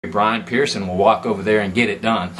Brian Pearson will walk over there and get it done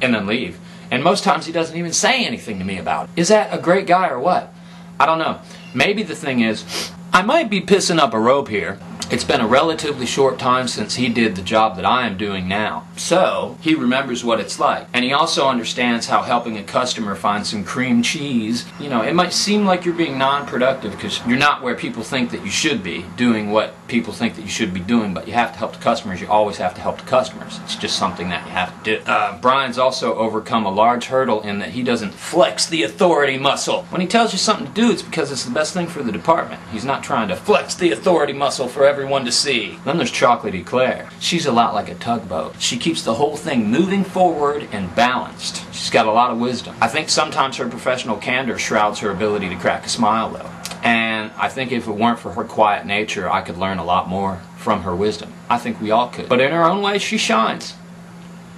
and then leave. And most times he doesn't even say anything to me about it. Is that a great guy or what? I don't know. Maybe the thing is, I might be pissing up a rope here. It's been a relatively short time since he did the job that I am doing now. So, he remembers what it's like. And he also understands how helping a customer find some cream cheese, you know, it might seem like you're being non-productive because you're not where people think that you should be, doing what people think that you should be doing, but you have to help the customers. You always have to help the customers. It's just something that you have to do. Brian's also overcome a large hurdle in that he doesn't flex the authority muscle. When he tells you something to do, it's because it's the best thing for the department. He's not trying to flex the authority muscle for everyone to see. Then there's Chocolatey Claire. She's a lot like a tugboat. She keeps the whole thing moving forward and balanced. She's got a lot of wisdom. I think sometimes her professional candor shrouds her ability to crack a smile, though. And I think if it weren't for her quiet nature, I could learn a lot more from her wisdom. I think we all could. But in her own way, she shines.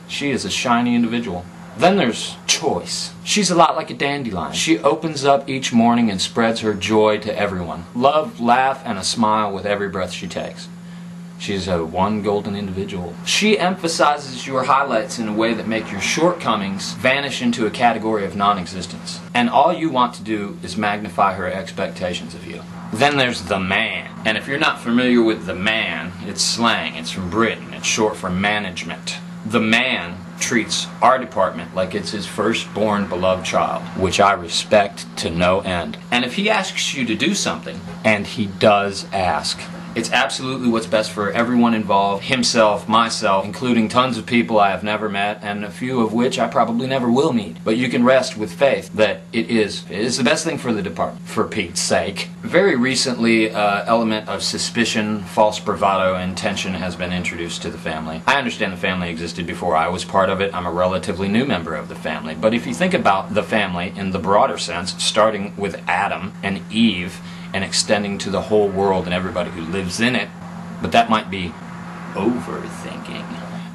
She is a shiny individual. Then there's Choice. She's a lot like a dandelion. She opens up each morning and spreads her joy to everyone. Love, laugh, and a smile with every breath she takes. She's a one golden individual. She emphasizes your highlights in a way that make your shortcomings vanish into a category of non-existence. And all you want to do is magnify her expectations of you. Then there's the man. And if you're not familiar with the man, it's slang. It's from Britain. It's short for management. The man treats our department like it's his firstborn beloved child, which I respect to no end. And if he asks you to do something, and he does ask, it's absolutely what's best for everyone involved, himself, myself, including tons of people I have never met, and a few of which I probably never will meet. But you can rest with faith that it is the best thing for the department, for Pete's sake. Very recently, element of suspicion, false bravado, and tension has been introduced to the family. I understand the family existed before I was part of it. I'm a relatively new member of the family. But if you think about the family in the broader sense, starting with Adam and Eve, and extending to the whole world and everybody who lives in it, but that might be overthinking.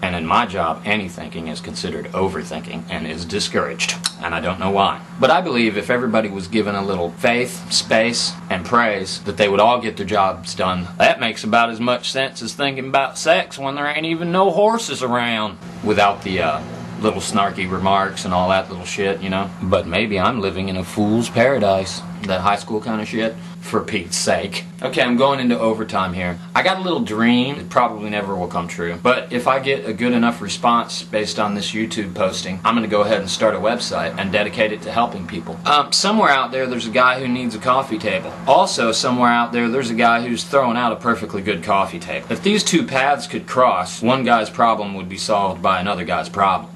And in my job, any thinking is considered overthinking and is discouraged, and I don't know why. But I believe if everybody was given a little faith, space, and praise, that they would all get their jobs done. That makes about as much sense as thinking about sex when there ain't even no horses around, without the little snarky remarks and all that little shit, you know. But maybe I'm living in a fool's paradise, that high school kind of shit, for Pete's sake. Okay, I'm going into overtime here. I got a little dream. It probably never will come true. But if I get a good enough response based on this YouTube posting, I'm going to go ahead and start a website and dedicate it to helping people. Somewhere out there, there's a guy who needs a coffee table. Also, somewhere out there, there's a guy who's throwing out a perfectly good coffee table. If these two paths could cross, one guy's problem would be solved by another guy's problem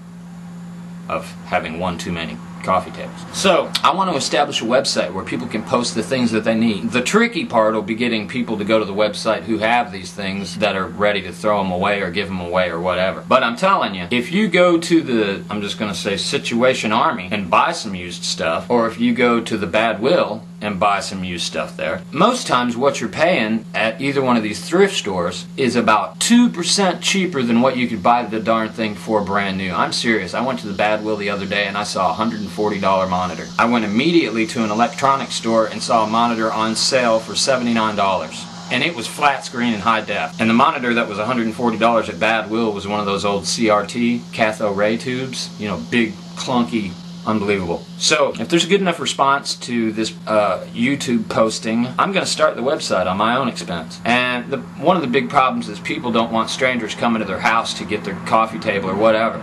of having one too many coffee tables. So, I want to establish a website where people can post the things that they need. The tricky part will be getting people to go to the website who have these things that are ready to throw them away or give them away or whatever. But I'm telling you, if you go to the, I'm just going to say, Situation Army and buy some used stuff, or if you go to the Bad Will and buy some used stuff there, most times what you're paying at either one of these thrift stores is about 2% cheaper than what you could buy the darn thing for brand new. I'm serious. I went to the Bad Will the other day and I saw a $140 monitor. I went immediately to an electronics store and saw a monitor on sale for $79. And it was flat screen and high def. And the monitor that was $140 at Bad Will was one of those old CRT cathode ray tubes, you know, big, clunky, unbelievable. So, if there's a good enough response to this YouTube posting, I'm going to start the website on my own expense. And one of the big problems is people don't want strangers coming to their house to get their coffee table or whatever.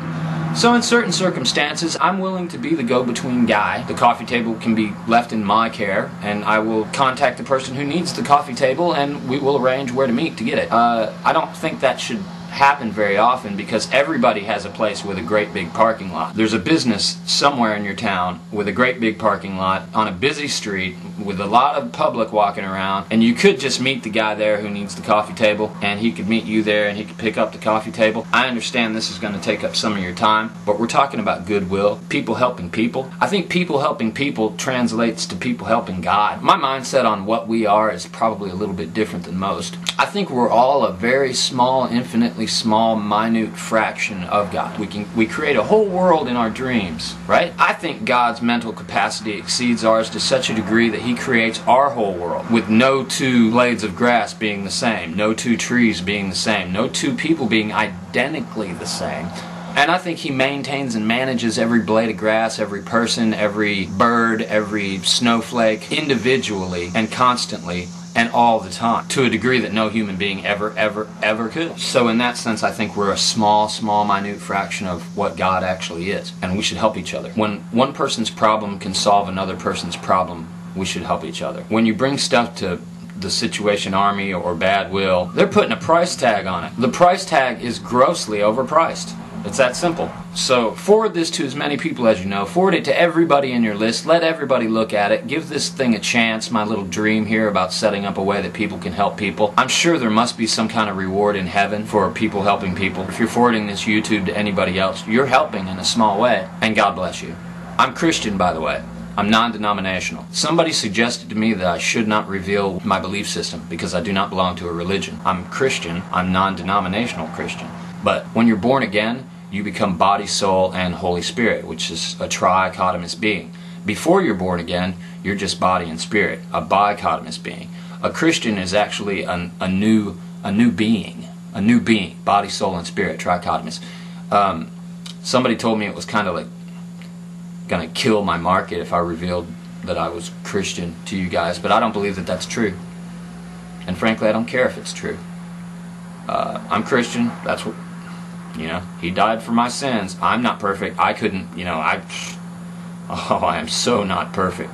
So in certain circumstances, I'm willing to be the go-between guy. The coffee table can be left in my care, and I will contact the person who needs the coffee table, and we will arrange where to meet to get it. I don't think that should happen very often because everybody has a place with a great big parking lot. There's a business somewhere in your town with a great big parking lot on a busy street with a lot of public walking around, and you could just meet the guy there who needs the coffee table, and he could meet you there and he could pick up the coffee table. I understand this is going to take up some of your time, but we're talking about goodwill, people helping people. I think people helping people translates to people helping God. My mindset on what we are is probably a little bit different than most. I think we're all a very small, infinitely infinitely small, minute fraction of God. We create a whole world in our dreams, right? I think God's mental capacity exceeds ours to such a degree that He creates our whole world with no two blades of grass being the same, no two trees being the same, no two people being identically the same. And I think He maintains and manages every blade of grass, every person, every bird, every snowflake individually and constantly and all the time, to a degree that no human being ever could. So in that sense, I think we're a small, minute fraction of what God actually is, and we should help each other. When one person's problem can solve another person's problem, we should help each other. When you bring stuff to the Situation Army or Bad Will, they're putting a price tag on it. The price tag is grossly overpriced. It's that simple. So forward this to as many people as you know. Forward it to everybody in your list. Let everybody look at it. Give this thing a chance. My little dream here about setting up a way that people can help people. I'm sure there must be some kind of reward in heaven for people helping people. If you're forwarding this YouTube to anybody else, you're helping in a small way. And God bless you. I'm Christian, by the way. I'm non-denominational. Somebody suggested to me that I should not reveal my belief system because I do not belong to a religion. I'm Christian. I'm non-denominational Christian. But when you're born again, you become body, soul, and Holy Spirit, which is a trichotomous being. Before you're born again, you're just body and spirit, a bichotomous being. A Christian is actually a new being, body, soul, and spirit, trichotomous. Somebody told me it was kind of like going to kill my market if I revealed that I was Christian to you guys, but I don't believe that that's true. And frankly, I don't care if it's true. I'm Christian. That's what, He died for my sins. I'm not perfect. I couldn't, I am so not perfect.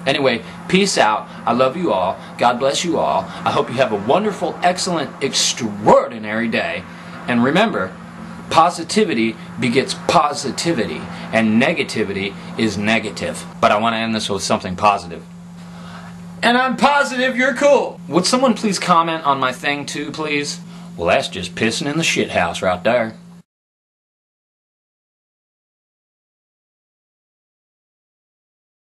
Anyway, peace out. I love you all. God bless you all. I hope you have a wonderful, excellent, extraordinary day. And remember, positivity begets positivity, and negativity is negative. But I want to end this with something positive. And I'm positive you're cool. Would someone please comment on my thing too, please? Well, that's just pissing in the shit house right there.